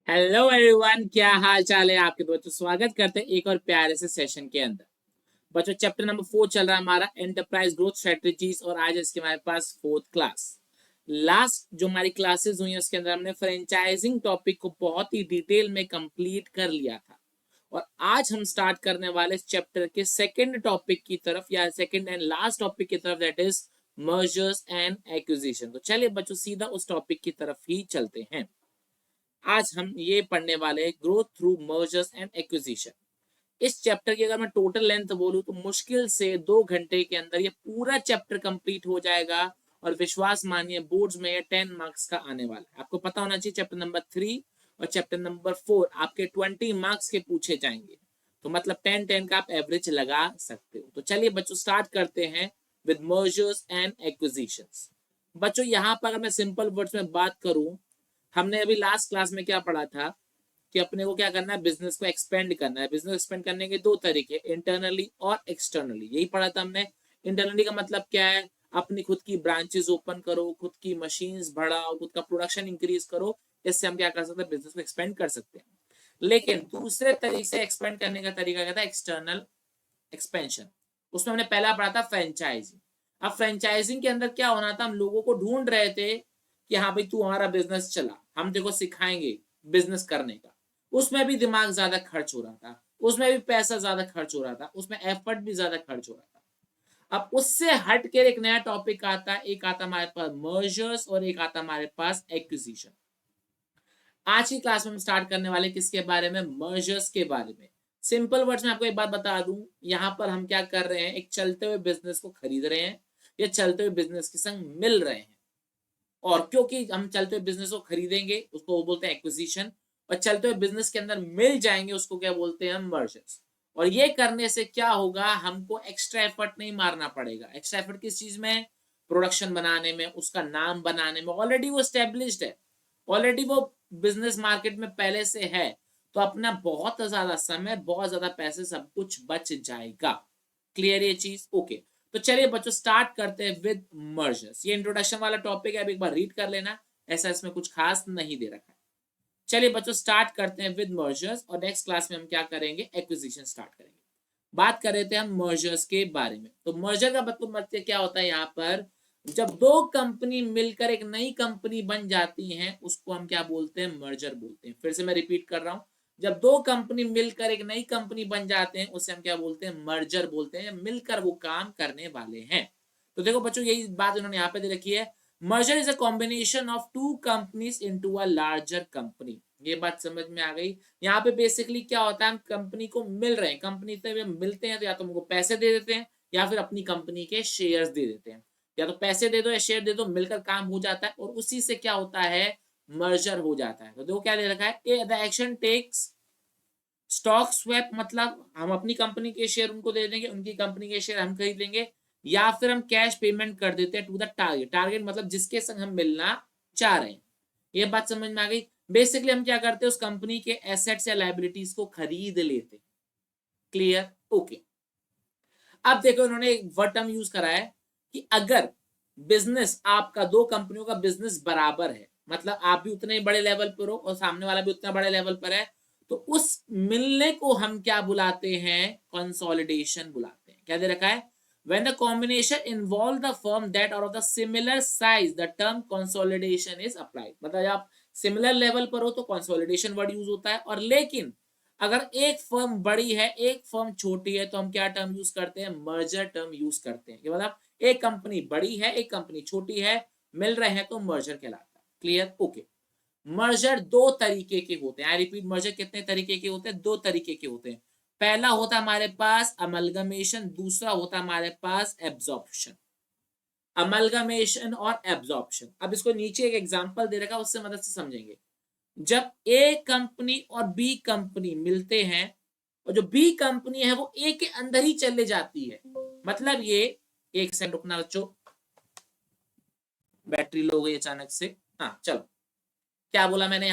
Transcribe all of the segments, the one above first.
Hello everyone, क्या हाल चाल है आपके बच्चों। स्वागत करते हैं एक और प्यारे से सेशन के अंदर। बच्चों, चैप्टर नंबर 4 चल रहा है हमारा एंटरप्राइज ग्रोथ स्ट्रेटजीज और आज इसके हमारे पास फोर्थ क्लास। लास्ट जो हमारी क्लासेस हुई हैं उसके अंदर हमने फ्रेंचाइजिंग टॉपिक को बहुत ही डिटेल में कंप्लीट कर लिया था और आज हम स्टार्ट करने वाले इस चैप्टर के सेकंड टॉपिक की तरफ या सेकंड एंड लास्ट टॉपिक की तरफ, that is mergers and acquisition. तो चलिए बच्चों, सीधा उस टॉपिक की तरफ ही चलते हैं। आज हम ये पढ़ने वाले हैं growth through mergers and acquisition. इस चैप्टर की अगर मैं टोटल लेंथ बोलूं तो मुश्किल से 2 घंटे के अंदर ये पूरा चैप्टर कंप्लीट हो जाएगा और विश्वास मानिए बोर्ड्स में ये 10 मार्क्स का आने वाला है। आपको पता होना चाहिए चैप्टर नंबर 3 और चैप्टर नंबर 4 आपके 20 मार्क्स के पूछे जाएंगे, तो मतलब 10-10 का आप एवरेज लगा सकते हो। तो चलिए बच्चों, स्टार्ट करते हैं विद मर्जर्स एंड एक्विजिशंस। बच्चों, यहाँ पर अगर मैं सिंपल वर्ड्स में बात करूं, हमने अभी लास्ट क्लास में क्या पढ़ा था कि अपने को क्या करना है, बिजनेस को एक्सपेंड करना है। बिजनेस एक्सपेंड करने के 2 तरीके, इंटरनली और एक्सटर्नली, यही पढ़ा था हमने। इंटरनली का मतलब क्या है, अपनी खुद की ब्रांचेस ओपन करो, खुद की मशीन्स बढ़ाओ, खुद का प्रोडक्शन इंक्रीज करो। इससे हम क्या कर सकते हैं, बिजनेस को एक्सपेंड कर सकते हैं। लेकिन दूसरे तरीके से एक्सपेंड करने का तरीका क्या था, एक्सटर्नल एक्सपेंशन। उसमें हमने पहला पढ़ा था फ्रेंचाइजिंग। अब फ्रेंचाइजिंग के अंदर क्या होना था, हम लोगों को ढूंढ रहे थे कि हाँ भाई तू हमारा बिजनेस चला, हम तेरे को सिखाएंगे बिजनेस करने का। उसमें भी दिमाग ज्यादा खर्च हो रहा था, उसमें भी पैसा ज्यादा खर्च हो रहा था, उसमें एफर्ट भी ज्यादा खर्च हो रहा था। अब उससे हट के एक नया टॉपिक आता है, एक आता हमारे पास मर्जर्स और एक आता हमारे पास एक्विजिशन। आज की क्लास में हम स्टार्ट करने वाले किसके बारे में, मर्जर्स के बारे में। सिंपल वर्ड्स में आपको एक बात बता दूं, यहाँ पर हम क्या कर रहे हैं, एक चलते हुए बिजनेस को खरीद रहे हैं या चलते हुए बिजनेस के संग मिल रहे हैं। और क्योंकि हम चलते हुए बिजनेस को खरीदेंगे उसको वो बोलते हैं एक्विजिशन, और चलते हुए बिजनेस के अंदर मिल जाएंगे उसको क्या बोलते हैं, मर्जर्स। और ये करने से क्या होगा, हमको एक्स्ट्रा एफर्ट नहीं मारना पड़ेगा। एक्स्ट्रा एफर्ट किस चीज में, प्रोडक्शन बनाने में, उसका नाम बनाने में। ऑलरेडी वो स्टेब्लिश्ड है, ऑलरेडी वो बिजनेस मार्केट में पहले से है, तो अपना बहुत ज्यादा समय, बहुत ज्यादा पैसे, सब कुछ बच जाएगा। क्लियर ये चीज, ओके। तो चलिए बच्चों, स्टार्ट करते हैं विद मर्जर्स। ये इंट्रोडक्शन वाला टॉपिक है, अब एक बार रीड कर लेना, ऐसा इसमें कुछ खास नहीं दे रखा है। चलिए बच्चों, स्टार्ट करते हैं विद मर्जर्स और नेक्स्ट क्लास में हम क्या करेंगे, एक्विजिशन स्टार्ट करेंगे। बात कर रहे थे हम मर्जर्स के बारे में। तो मर्जर का मतलब क्या होता है, यहाँ पर जब दो कंपनी मिलकर एक नई कंपनी बन जाती हैं उसको हम क्या बोलते हैं, मर्जर बोलते हैं। फिर से मैं रिपीट कर रहा हूं, जब दो कंपनी मिलकर एक नई कंपनी बन जाते हैं उसे हम क्या बोलते हैं, मर्जर बोलते हैं। मिलकर वो काम करने वाले हैं। तो देखो बच्चों, यही बात उन्होंने यहाँ पे दे रखी है, merger is a combination of two companies into a larger company. ये बात समझ में आ गई। यहाँ पे बेसिकली क्या होता है, हम कंपनी को मिल रहे हैं, कंपनी से मिलते हैं तो या तो हमको पैसे दे देते हैं या फिर अपनी कंपनी के शेयर्स दे देते हैं। या तो पैसे दे दो या शेयर दे दो, मिलकर काम हो जाता है और उसी से क्या होता है, मर्जर हो जाता है। तो देखो क्या दे रखा है, the action takes stock swap, मतलब हम अपनी कंपनी के शेयर उनको दे देंगे, उनकी कंपनी के शेयर हम खरीद लेंगे, या फिर हम कैश पेमेंट कर देते हैं टू द टारगेट। टारगेट मतलब जिसके संग हम मिलना चाह रहे हैं। ये बात समझ में आ गई। बेसिकली हम क्या करते हैं, उस कंपनी के एसेट्स या लाइबिलिटीज को खरीद लेते हैं। Clear, okay. अब देखो उन्होंने एक वर्ड टर्म यूज करा है कि अगर बिजनेस आपका, दो कंपनियों का बिजनेस बराबर है, मतलब आप भी उतने बड़े लेवल पर हो और सामने वाला भी उतना बड़े लेवल पर है, तो उस मिलने को हम क्या बुलाते हैं, कंसोलिडेशन बुलाते हैं। क्या दे रखा है, when the combination involve the firm that are of the similar size the term consolidation is applied। मतलब आप सिमिलर लेवल पर हो तो कंसोलिडेशन वर्ड यूज होता है, और लेकिन अगर एक फर्म बड़ी है एक फर्म छोटी है तो हम क्या टर्म यूज करते हैं, मर्जर टर्म यूज करते हैं। मतलब एक कंपनी बड़ी है एक कंपनी छोटी है, मिल रहे हैं तो मर्जर कहलाता है। Clear, okay. मर्जर दो तरीके के होते हैं, आई रिपीट, मर्जर कितने तरीके के होते हैं, दो तरीके के होते हैं। पहला होता है हमारे पास अमलगमेशन, दूसरा होता है हमारे पास एब्जॉर्प्शन। अमलगमेशन और एब्जॉर्प्शन, अब इसको नीचे एक एग्जांपल दे रखा है उससे मदद से समझेंगे। जब ए कंपनी और बी कंपनी मिलते हैं और जो बी कंपनी है वो ए के अंदर ही चले जाती है, मतलब ये, एक सेकंड रुकना बच्चों, बैटरी लो हो गई अचानक से। हाँ चलो, क्या बोला मैंने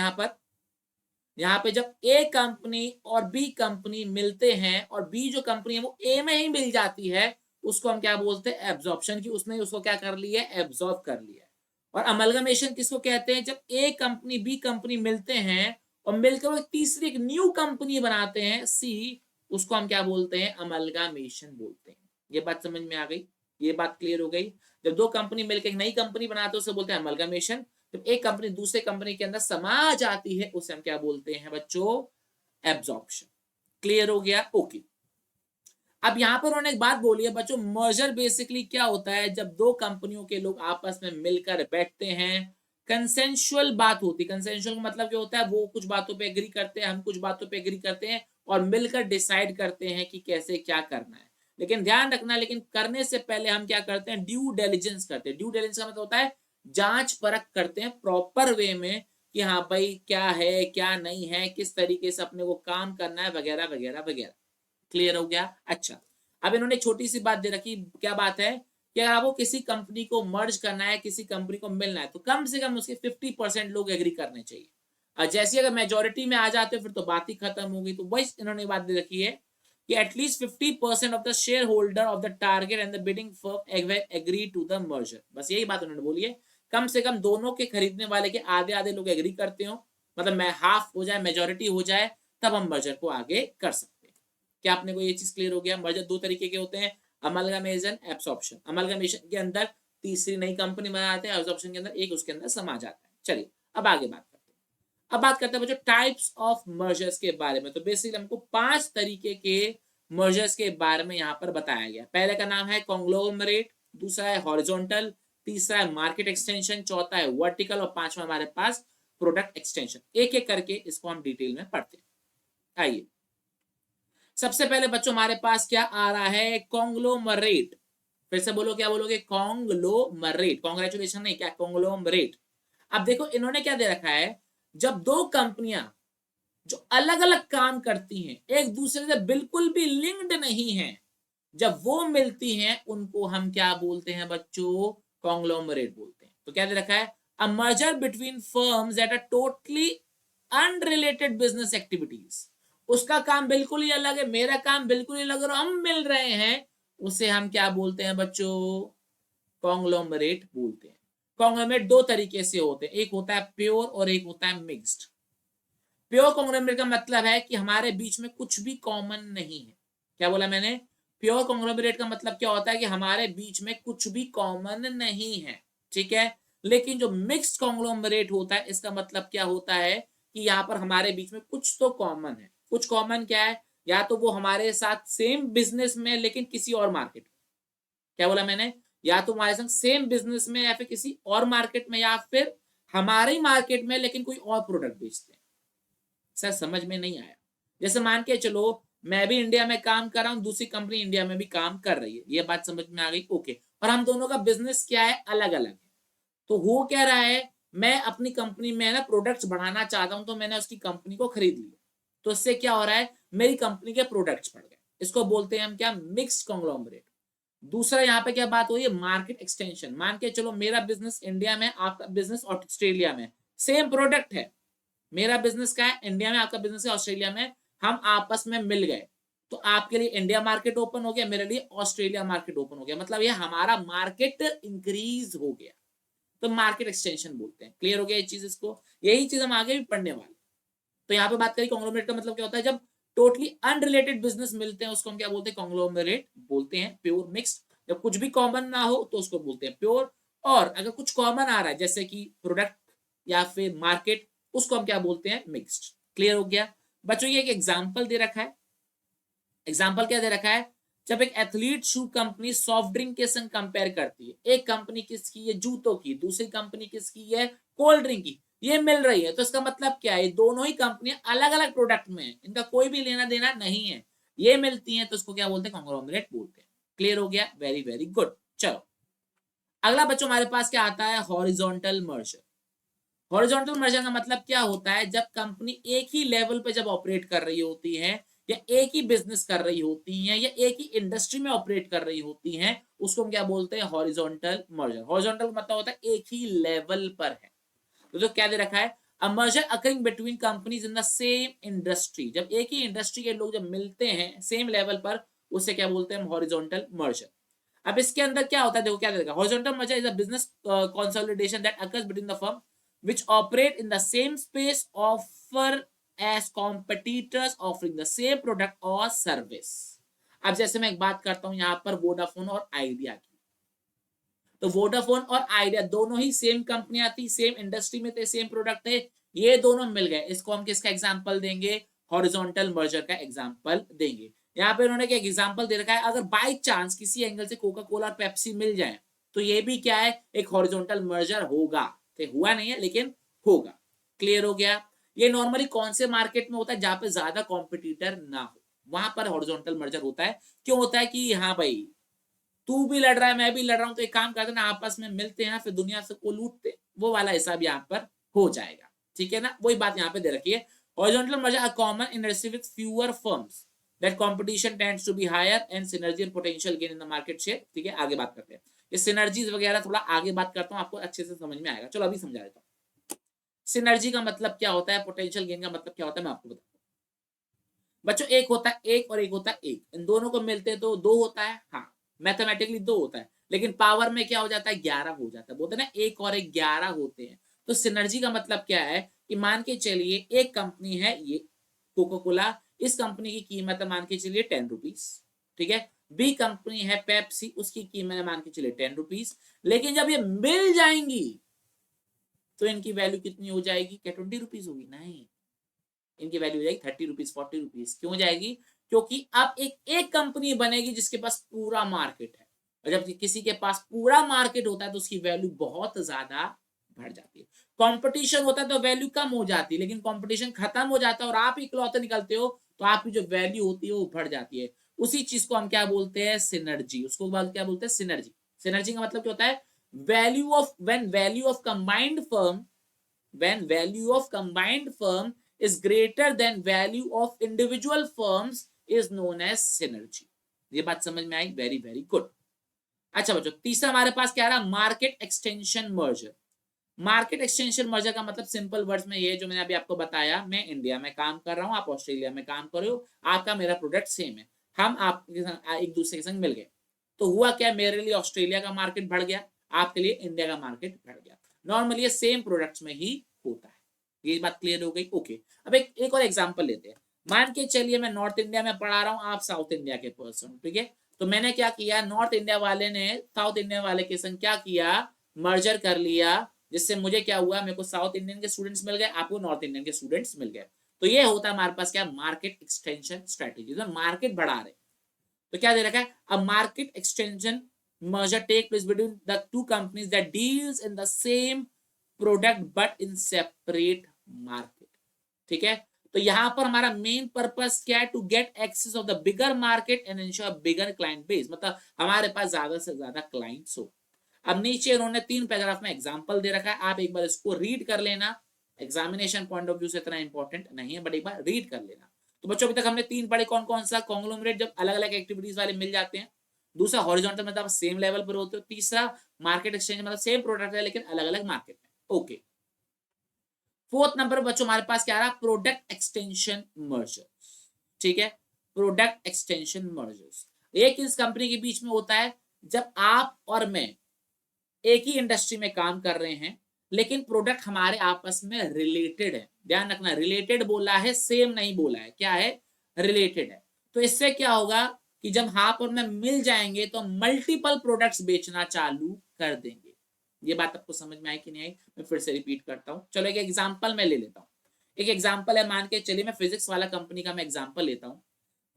यहाँ पे जब ए कंपनी और बी कंपनी मिलते हैं और बी जो कंपनी है वो ए में ही मिल जाती है, उसको हम क्या बोलते हैं, एब्जॉर्प्शन की। उसने उसको क्या कर लिया है, एब्जॉर्ब कर लिया है। और अमलगमेशन किसको कहते हैं, जब ए कंपनी बी कंपनी मिलते हैं और मिलकर वो तीसरी एक न्यू कंपनी बनाते हैं, सी, उसको हम क्या बोलते हैं, अमलगामेशन बोलते हैं। ये बात समझ में आ गई, ये बात क्लियर हो गई। जब दो कंपनी मिलकर एक नई कंपनी बनाते हैं उसे बोलते हैं अमलगामेशन। जब एक कंपनी दूसरे कंपनी के अंदर समा जाती है उसे हम क्या बोलते हैं बच्चों, एब्जॉर्प्शन। क्लियर हो गया, ओके। अब यहां पर उन्होंने एक बात बोली है बच्चों, मर्जर बेसिकली क्या होता है, जब दो कंपनियों के लोग आपस में मिलकर बैठते हैं, कंसेंशुअल बात होती है। कंसेंशुअल का मतलब क्या होता है, वो कुछ बातों पे एग्री करते हैं, हम कुछ बातों पे एग्री करते हैं और मिलकर डिसाइड करते हैं कि कैसे क्या करना है। लेकिन ध्यान रखना, लेकिन करने से पहले हम क्या करते हैं, ड्यू डिलिजेंस करते हैं। ड्यू डिलिजेंस का मतलब होता है जांच परख करते हैं प्रॉपर वे में कि हाँ भाई क्या है क्या नहीं है, किस तरीके से अपने को काम करना है, वगैरह वगैरह वगैरह। क्लियर हो गया। अच्छा, अब इन्होंने छोटी सी बात दे रखी, क्या बात है कि अगर आपको किसी कंपनी को मर्ज करना है, किसी कंपनी को मिलना है, तो कम से कम उसके 50% लोग एग्री करने चाहिए। और जैसे अगर मेजोरिटी में आ जाते हो फिर तो बात ही खत्म होगी। तो वही इन्होंने बात दे रखी है कि at least 50% of the share holder of the target and the bidding firm agree to the merger. बस यही बात उन्होंने बोली है, कम से कम दोनों के खरीदने वाले के आधे आधे लोग एग्री करते हो, मतलब मैं हाफ हो जाए, मेजोरिटी हो जाए, तब हम मर्जर को आगे कर सकते हैं। क्या आपने को ये चीज क्लियर हो गया। मर्जर दो तरीके के होते हैं, अमलगामेशन, एब्सॉर्प्शन। अमलगामेशन के अंदर तीसरी नई कंपनी बनाते हैं, एब्सॉर्प्शन के अंदर एक उसके अंदर समा जाता है। चलिए अब आगे बात करते हैं। अब बात करते हैं बच्चों टाइप्स ऑफ मर्जर्स के बारे में। तो बेसिकली हमको 5 तरीके के मर्जर्स के बारे में यहाँ पर बताया गया। पहले का नाम है कॉन्ग्लोमरेट, दूसरा है हॉरिजॉन्टल, तीसरा है मार्केट एक्सटेंशन, चौथा है वर्टिकल और पांचवा हमारे पास प्रोडक्ट एक्सटेंशन। एक एक करके इसको हम डिटेल में पढ़ते हैं। आइए, सबसे पहले बच्चों हमारे पास क्या आ रहा है, कॉन्ग्लोमरेट। फिर से बोलो, क्या बोलोगे, कॉन्ग्लोमरेट। कॉन्ग्रेचुलेशन नहीं, क्या, कॉन्ग्लोमरेट। अब देखो इन्होंने क्या दे रखा है, जब दो कंपनियां जो अलग अलग काम करती हैं, एक दूसरे से बिल्कुल भी लिंक्ड नहीं है, जब वो मिलती हैं उनको हम क्या बोलते हैं बच्चों, कॉन्ग्लोमरेट बोलते हैं। तो क्या दे रखा है, a merger between firms that are totally unrelated business activities. उसका काम बिल्कुल ही अलग है, मेरा काम बिल्कुल ही अलग है, और हम मिल रहे हैं, उसे हम क्या बोलते हैं बच्चों, कॉन्ग्लोमरेट बोलते हैं। कॉन्ग्लोमरेट दो तरीके से होते हैं, एक होता है प्योर और एक होता है मिक्स्ड। प्योर कॉन्ग्लोमरेट का मतलब है कि हमारे बीच में कुछ भी कॉमन नहीं है। क्या बोला मैंने, प्योर कॉन्ग्लोमरेट का मतलब क्या होता है कि हमारे बीच में कुछ भी कॉमन नहीं है, ठीक है। लेकिन जो मिक्स्ड कॉन्ग्लोमरेट होता है, इसका मतलब क्या होता है कि यहाँ पर हमारे बीच में कुछ तो कॉमन है। कुछ कॉमन क्या है, या तो वो हमारे साथ सेम बिजनेस में लेकिन किसी और मार्केट में। क्या बोला मैंने, या तो हमारे संग सेम बिजनेस में या फिर किसी और मार्केट में, या फिर हमारी मार्केट में लेकिन कोई और प्रोडक्ट बेचते हैं। सर समझ में नहीं आया। जैसे मान के चलो मैं भी इंडिया में काम कर रहा हूँ, दूसरी कंपनी इंडिया में भी काम कर रही है, ये बात समझ में आ गई, ओके। और हम दोनों का बिजनेस क्या है, अलग अलग है। तो हो क्या रहा है, मैं अपनी कंपनी में ना प्रोडक्ट्स बढ़ाना चाहता हूं, तो मैंने उसकी कंपनी को खरीद लिया, तो इससे क्या हो रहा है, मेरी कंपनी के प्रोडक्ट्स बढ़ गए। इसको बोलते हैं हम क्या, मिक्स्ड कॉन्ग्लोमरेट। दूसरा यहाँ पे क्या बात हो रही है, मार्केट एक्सटेंशन। मान के चलो मेरा बिजनेस इंडिया में, आपका बिजनेस ऑस्ट्रेलिया में, सेम प्रोडक्ट है। मेरा बिजनेस क्या है इंडिया में, आपका बिजनेस है ऑस्ट्रेलिया में, हम आपस में मिल गए, तो आपके लिए इंडिया मार्केट ओपन हो गया, मेरे लिए ऑस्ट्रेलिया मार्केट ओपन हो गया, मतलब ये हमारा मार्केट इंक्रीज हो गया, तो मार्केट एक्सटेंशन बोलते हैं। क्लियर हो गया ये चीज, इसको यही चीज हम आगे भी पढ़ने वाले। तो यहाँ पे बात करें कॉन्ग्लोमरेट का मतलब क्या होता है, जब टोटली अनरिलेटेड बिजनेस मिलते हैं उसको हम क्या बोलते हैं, कॉन्ग्लोमरेट बोलते हैं। प्योर मिक्स्ड, जब कुछ भी कॉमन ना हो तो उसको बोलते हैं प्योर, और अगर कुछ कॉमन आ रहा है जैसे कि प्रोडक्ट या फिर मार्केट, उसको हम क्या बोलते हैं, मिक्स्ड। क्लियर हो गया बच्चों। ये एक एग्जाम्पल दे रखा है। एग्जाम्पल क्या दे रखा है, जब एक एथलीट शू कंपनी सॉफ्ट ड्रिंक के संग कंपेयर करती है, एक कंपनी किसकी है, जूतों की, दूसरी कंपनी किसकी है, कोल्ड ड्रिंक की, ये मिल रही है, तो इसका मतलब क्या है, दोनों ही कंपनियां अलग अलग प्रोडक्ट में है, इनका कोई भी लेना देना नहीं है, ये मिलती हैं, तो इसको क्या बोलते हैं, कॉन्ग्लोमरेट बोलते हैं। क्लियर हो गया, वेरी वेरी गुड। चलो अगला बच्चों हमारे पास क्या आता है, हॉरिजॉन्टल मर्जर। हॉरिजॉन्टल मर्जर का मतलब क्या होता है, जब कंपनी एक ही लेवल पे जब ऑपरेट कर रही होती है, या एक ही बिजनेस कर रही होती हैं, या एक ही इंडस्ट्री में ऑपरेट कर रही होती हैं, उसको हम क्या बोलते हैं, हॉरिजॉन्टल मर्जर। हॉरिजॉन्टल मतलब होता है एक ही लेवल पर है। तो क्या दे रखा है, a merger occurring between companies in the same industry. जब एक ही इंडस्ट्री के लोग जब मिलते हैं सेम लेवल पर, उसे क्या बोलते हैं, हॉरिजॉन्टल मर्जर। अब इसके अंदर क्या होता है, देखो क्या देगा, horizontal merger is a business consolidation that occurs between the firm which operate in the same space offer as competitors offering the same product or service। अब जैसे मैं एक बात करता हूं यहां पर वोडाफोन और आइडिया की, तो वोडाफोन और आइडिया दोनों ही सेम कंपनियां थी, सेम इंडस्ट्री में थे, सेम प्रोडक्ट थे, ये दोनों मिल गए, इसको हम किसका एग्जांपल देंगे, हॉरिजॉन्टल मर्जर का एग्जांपल देंगे। यहाँ पे उन्होंने क्या एग्जांपल दे रखा है, अगर बाय चांस किसी एंगल से कोका कोला और पेप्सी मिल जाए तो ये भी क्या है, एक हॉरिजॉन्टल मर्जर होगा, तो हुआ नहीं है लेकिन होगा। क्लियर हो गया। ये नॉर्मली कौन से मार्केट में होता है, जहां पे ज्यादा कॉम्पिटिटर ना हो, वहां पर हॉरिजॉन्टल मर्जर होता है। क्यों होता है कि हाँ भाई तू भी लड़ रहा है मैं भी लड़ रहा हूं, तो एक काम करते ना आपस में मिलते हैं फिर दुनिया से को लूटते, वो वाला हिसाब यहाँ पर हो जाएगा। ठीक है ना, वही बात यहाँ पे दे रखी है। Horizontal merger are common in industry with fewer firms that competition tends to be higher and synergy and potential gain in the market share. ठीक है, आगे बात करते हैं, ये सिनर्जीज वगैरह थोड़ा आगे बात करता हूँ, आपको अच्छे से समझ में आएगा। चलो अभी समझा देता हूँ सिनर्जी का मतलब क्या होता है, पोटेंशियल गेन का मतलब क्या होता है, मैं आपको बताता हूँ। बच्चों एक होता है एक और एक होता है एक, इन दोनों को मिलते तो दो होता है, हाँ मैथमेटिकली दो होता है, लेकिन पावर में क्या हो जाता है 11 हो जाता है, बोलते हैं ना एक और एक 11 होते हैं। तो सिनर्जी का मतलब क्या है कि मान के चलिए एक कंपनी है ये कोका कोला, इस कंपनी की कीमत है मान के चलिए 10 रुपीज, ठीक है। बी कंपनी है पेप्सी, उसकी कीमत है मान के चलिए 10 रुपीज, लेकिन जब ये मिल जाएंगी तो इनकी वैल्यू कितनी हो जाएगी, क्या 20 रुपीज होगी, नहीं, इनकी वैल्यू हो जाएगी 30 रुपीज 40 रुपीज। क्यों जाएगी, क्योंकि अब एक कंपनी बनेगी जिसके पास पूरा मार्केट है, और जब किसी के पास पूरा मार्केट होता है तो उसकी वैल्यू बहुत ज्यादा बढ़ जाती है। कंपटीशन होता है तो वैल्यू कम हो जाती है, लेकिन कंपटीशन खत्म हो जाता है और आप इकलौते निकलते हो तो आपकी जो वैल्यू होती है वो बढ़ जाती है। उसी चीज को हम क्या बोलते हैं, सिनर्जी। उसको क्या बोलते हैं, सिनर्जी। सिनर्जी का मतलब क्या होता है, value of when value of combined firm when value of combined firm is greater than value of individual firms is known as synergy। ये बात समझ में आई, वेरी वेरी गुड। अच्छा बच्चों तीसरा हमारे पास क्या रहा, market extension merger. Market extension merger का मतलब सिंपल वर्ड्स में ये जो मैंने अभी आपको बताया, मैं इंडिया में काम कर रहा हूं, आप ऑस्ट्रेलिया में काम कर रहे हो, आपका मेरा प्रोडक्ट सेम है, हम आपके एक दूसरे के संग मिल गए, तो हुआ क्या, मेरे लिए ऑस्ट्रेलिया का मार्केट बढ़ गया, आपके लिए इंडिया का मार्केट बढ़ गया। नॉर्मली ये सेम प्रोडक्ट्स में ही होता है। ये बात क्लियर हो गई, ओके। अब एक और एग्जांपल लेते हैं, मान के चलिए मैं नॉर्थ इंडिया में पढ़ा रहा हूँ, आप साउथ इंडिया के पर्सन, ठीक है। तो मैंने क्या किया, नॉर्थ इंडिया वाले ने साउथ इंडिया वाले के संग क्या किया, मर्जर कर लिया, जिससे मुझे क्या हुआ, मेरे को साउथ इंडियन के स्टूडेंट्स मिल गए, आपको नॉर्थ इंडियन के स्टूडेंट्स मिल गए। तो ये होता है हमारे पास क्या, मार्केट एक्सटेंशन स्ट्रेटेजी, तो मार्केट बढ़ा रहे। तो क्या दे रखा है, a market extension merger take place between the two companies that deals in the same product but in separate market। ठीक है, तो यहां पर हमारा मेन पर्पस क्या है, to get access of the bigger market and ensure bigger client base, मतलब हमारे पास ज्यादा से ज्यादा क्लाइंट्स हो। अब नीचे उन्होंने 3 पैराग्राफ में एग्जांपल दे रखा है, आप एक बार इसको रीड कर लेना, एग्जामिनेशन पॉइंट ऑफ व्यू से इतना इंपॉर्टेंट नहीं है, बट एक बार रीड कर लेना। तो बच्चों अभी तक हमने 3 पढ़े, कौन कौन सा, कॉन्ग्लोमरेट जब अलग अलग एक्टिविटीज वाले मिल जाते हैं, दूसरा हॉरिजॉन्टल मतलब सेम लेवल पर होते हो, तीसरा मार्केट एक्सचेंज मतलब सेम प्रोडक्ट है लेकिन अलग अलग मार्केट में, ओके। फोर्थ नंबर बच्चों हमारे पास क्या रहा, प्रोडक्ट एक्सटेंशन मर्जर्स। ठीक है, प्रोडक्ट एक्सटेंशन मर्जर्स ये किस कंपनी के बीच में होता है, जब आप और मैं एक ही इंडस्ट्री में काम कर रहे हैं लेकिन प्रोडक्ट हमारे आपस में रिलेटेड है। ध्यान रखना, रिलेटेड बोला है, सेम नहीं बोला है, क्या है, रिलेटेड है। तो इससे क्या होगा कि जब आप और मैं मिल जाएंगे तो मल्टीपल प्रोडक्ट्स बेचना चालू कर देंगे। ये बात आपको समझ में आई कि नहीं आई, मैं फिर से रिपीट करता हूं। चलो एक एग्जांपल मैं ले लेता हूं। एक एग्जांपल है, मान के चलिए मैं फिजिक्स वाला कंपनी का मैं एग्जांपल लेता हूं।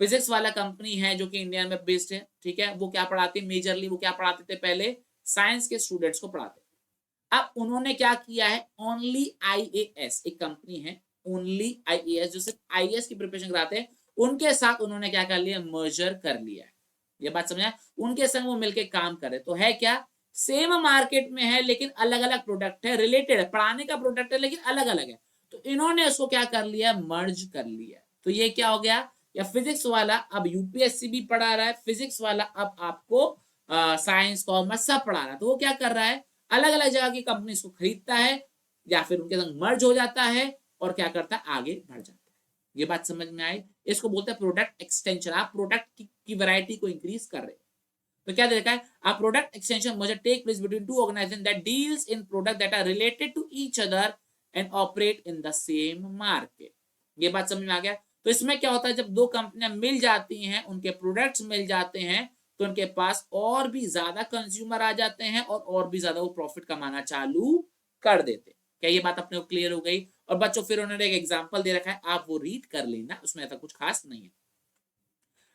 फिजिक्स वाला कंपनी है जो कि इंडिया में बेस्ड है, ठीक है। वो क्या पढ़ाते, मेजरली वो क्या पढ़ाते थे, पहले साइंस के स्टूडेंट्स को पढ़ाते थे। अब उन्होंने क्या किया है, ओनली आईएएस, एक कंपनी है ओनली आईएएस जो सिर्फ आईएएस की प्रिपरेशन कराते हैं, उनके साथ उन्होंने क्या कर लिया, मर्जर कर लिया है। ये बात समझा, उनके संग वो मिलके काम करे, तो है क्या, सेम मार्केट में है लेकिन अलग अलग प्रोडक्ट है, रिलेटेड है, पढ़ाने का प्रोडक्ट है लेकिन अलग अलग है, तो इन्होंने उसको क्या कर लिया, मर्ज कर लिया। तो ये क्या हो गया, या फिजिक्स वाला अब यूपीएससी भी पढ़ा रहा है, फिजिक्स वाला अब आपको साइंस कॉमर्स सब पढ़ा रहा है, तो वो क्या कर रहा है, अलग अलग जगह की कंपनी को खरीदता है या फिर उनके संग मर्ज हो जाता है और क्या करता है, आगे बढ़ जाता है। ये बात समझ में आई, इसको बोलते हैं प्रोडक्ट एक्सटेंशन। आप प्रोडक्ट की वैरायटी को इंक्रीज कर रहे हैं। तो क्या दे रखा है, a product extension merger take place between two organizations that deals in product that are related to each other and operate in the same market। ये बात समझ में आ गया। तो इसमें क्या होता है, जब दो कंपनियां मिल जाती हैं, उनके प्रोडक्ट्स मिल जाते हैं, तो उनके पास और भी ज्यादा कंज्यूमर आ जाते हैं और भी ज्यादा वो प्रॉफिट कमाना चालू कर देते। क्या ये बात अपने को क्लियर हो गई? और बच्चों फिर उन्होंने एक एग्जांपल दे रखा है, आप वो रीड कर लेना, उसमें ऐसा कुछ खास नहीं है।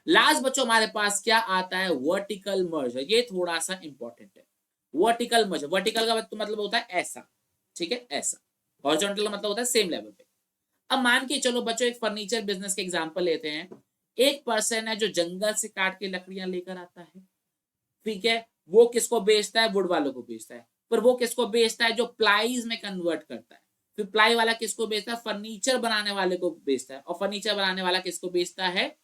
लास्ट बच्चों हमारे पास क्या आता है, वर्टिकल मर्जर। ये थोड़ा सा इंपॉर्टेंट है। वर्टिकल मर्जर, वर्टिकल का मतलब होता है ऐसा, ठीक है, ऐसा। हॉरिजॉन्टल का मतलब होता है सेम लेवल पे। अब मान के चलो बच्चों, एक फर्नीचर बिजनेस के एग्जांपल लेते हैं। एक पर्सन है जो जंगल से काट के लकड़ियां लेकर आता है, ठीक है। वो किसको बेचता है, वुड वालों को बेचता है। पर वो किसको बेचता है, जो प्लाईज में कन्वर्ट करता है। फिर प्लाई वाला किसको बेचता है, फर्नीचर बनाने वाले को बेचता है। और फर्नीचर बनाने वाला किसको बेचता है,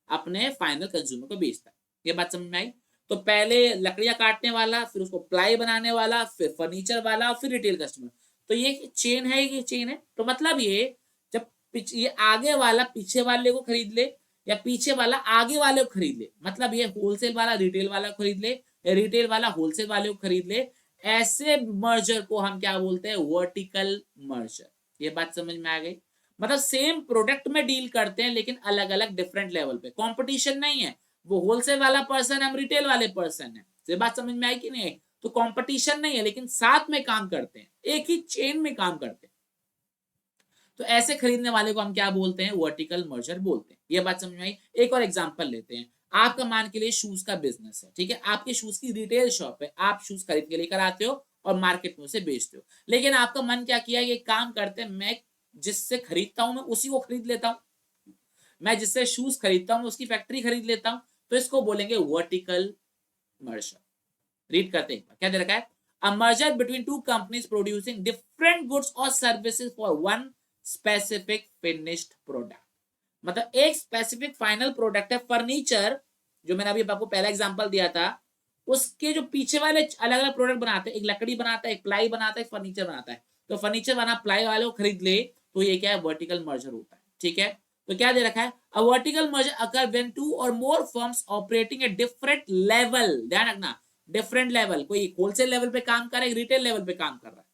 अपने फाइनल कंज्यूमर को बेचता है। ये बात समझ में आई? तो पहले लकड़ियां काटने वाला, फिर उसको प्लाई बनाने वाला, फिर फर्नीचर वाला, फिर रिटेल कस्टमर। तो ये चेन है, ये चेन है। तो मतलब ये, जब ये आगे वाला पीछे वाले को खरीद ले, या पीछे वाला आगे वाले को खरीद ले, मतलब ये होलसेल वाला रिटेल वाला को खरीद ले, या रिटेल वाला होलसेल वाले को खरीद ले, ऐसे मर्जर को हम क्या बोलते हैं, वर्टिकल मर्जर। ये बात समझ में आ गई? मतलब सेम प्रोडक्ट में डील करते हैं, लेकिन अलग अलग डिफरेंट लेवल पे। कंपटीशन नहीं है, वो होलसेल वाला पर्सन, हम रिटेल वाले पर्सन है। ये बात समझ में आई कि नहीं? तो कंपटीशन नहीं है, लेकिन साथ में काम करते हैं, एक ही चेन में काम करते हैं। तो ऐसे खरीदने वाले को हम क्या बोलते हैं, वर्टिकल मर्जर बोलते हैं। ये बात समझ में आई? एक और एग्जांपल लेते हैं। आपका मान के लिए शूज का बिजनेस है, ठीक है। आपके शूज की रिटेल शॉप है, आप शूज खरीद के लेकर आते हो और मार्केट में उसे बेचते हो। लेकिन आपका मन क्या किया, ये काम करते हैं, मैं जिससे खरीदता हूं मैं उसी को खरीद लेता हूं। मैं जिससे शूज खरीदता हूं उसकी फैक्ट्री खरीद लेता हूं। तो इसको बोलेंगे वर्टिकल मर्जर। रीड करते हैं, क्या दे रखा है, a merger between two companies producing different goods or services for one specific finished product। मतलब एक स्पेसिफिक फाइनल प्रोडक्ट है, फर्नीचर, जो मैंने अभी आपको पहला एग्जांपल दिया था, उसके जो पीछे वाले अलग अलग प्रोडक्ट बनाते हैं, एक लकड़ी बनाता है, एक प्लाई बनाता है, एक फर्नीचर बनाता है। तो फर्नीचर बना प्लाई वाले को खरीद ले, तो ये क्या है, वर्टिकल मर्जर होता है, ठीक है। तो क्या दे रखा है, a vertical merger occur when two और more firms operating at different level. ध्यान रखना, डिफरेंट लेवल, कोई होलसेल लेवल पे काम कर रहा है, रिटेल लेवल पे काम कर रहा है,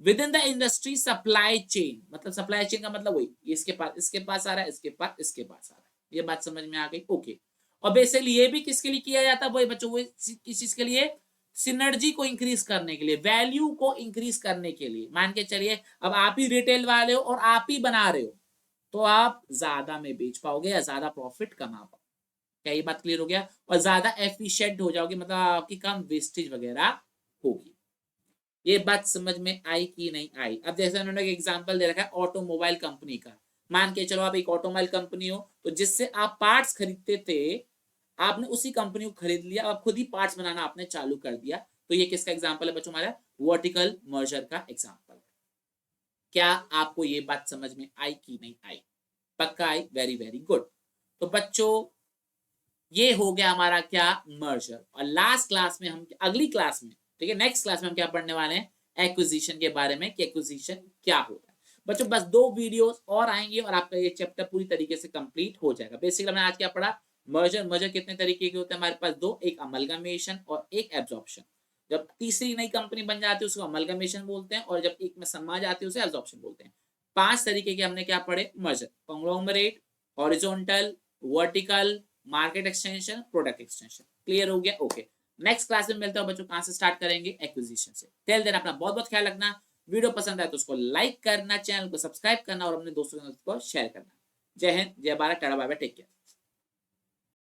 with in the industry supply chain. मतलब सप्लाई चेन का मतलब वही, इसके पास आ रहा है, इसके पास आ रहा है। ये बात समझ में आ गई? ओके। और बेसिकली ये भी किसके लिए किया जाता है, वही बच्चों, वो किस चीज के लिए, सिनर्जी को इंक्रीज करने के लिए, वैल्यू को इंक्रीज करने के लिए। मान के चलिए अब आप ही रिटेल वाले हो और आप ही बना रहे हो, तो आप ज्यादा में बेच पाओगे या ज्यादा प्रॉफिट कमा पाओगे। क्या ये बात क्लियर हो गया? और ज्यादा एफिशिएंट हो जाओगे, मतलब आपकी कम वेस्टेज वगैरह होगी। ये बात समझ में आई कि नहीं आई? अब जैसे उन्होंने एक एग्जांपल दे रखा है ऑटोमोबाइल कंपनी का। मान के चलो आप एक ऑटोमोबाइल कंपनी हो, तो जिससे आप पार्ट्स खरीदते थे, आपने उसी कंपनी को खरीद लिया, आप खुद ही पार्ट्स बनाना आपने चालू कर दिया। तो ये किसका एग्जांपल है बच्चों, हमारा वर्टिकल मर्जर का एग्जांपल है। क्या आपको ये बात समझ में आई कि नहीं आई? पक्का आई? Very very good. तो बच्चों ये हो गया हमारा क्या, मर्जर। और लास्ट क्लास में हम, अगली क्लास में, ठीक है, नेक्स्ट क्लास में हम क्या पढ़ने वाले हैं, एक्विजिशन के बारे में, कि एक्विजिशन क्या होता है। बच्चों बस 2 वीडियोस और आएंगे और आपका ये चैप्टर पूरी तरीके से कंप्लीट हो जाएगा। बेसिकली हमने आज क्या पढ़ा, मर्जर। मर्जर कितने तरीके के होते हैं हमारे पास, 2, एक अमलगमेशन और एक एब्जॉर्प्शन। जब तीसरी नई कंपनी बन जाती है उसको अमलगमेशन बोलते हैं, और जब एक में समा जाती है उसे एब्जॉर्प्शन बोलते हैं। 5 तरीके के हमने क्या पढ़े, merger, conglomerate, horizontal, vertical, market extension, product extension. Clear हो गया? ओके। नेक्स्ट क्लास में मिलते हैं बच्चों, कहां से स्टार्ट करेंगे, एक्विजिशन से। टिल देन अपना बहुत बहुत ख्याल रखना। वीडियो पसंद आए तो उसको लाइक करना, चैनल को सब्सक्राइब करना और अपने दोस्तों के साथ शेयर करना। जय हिंद, जय Bharat, tata bye bye, take care.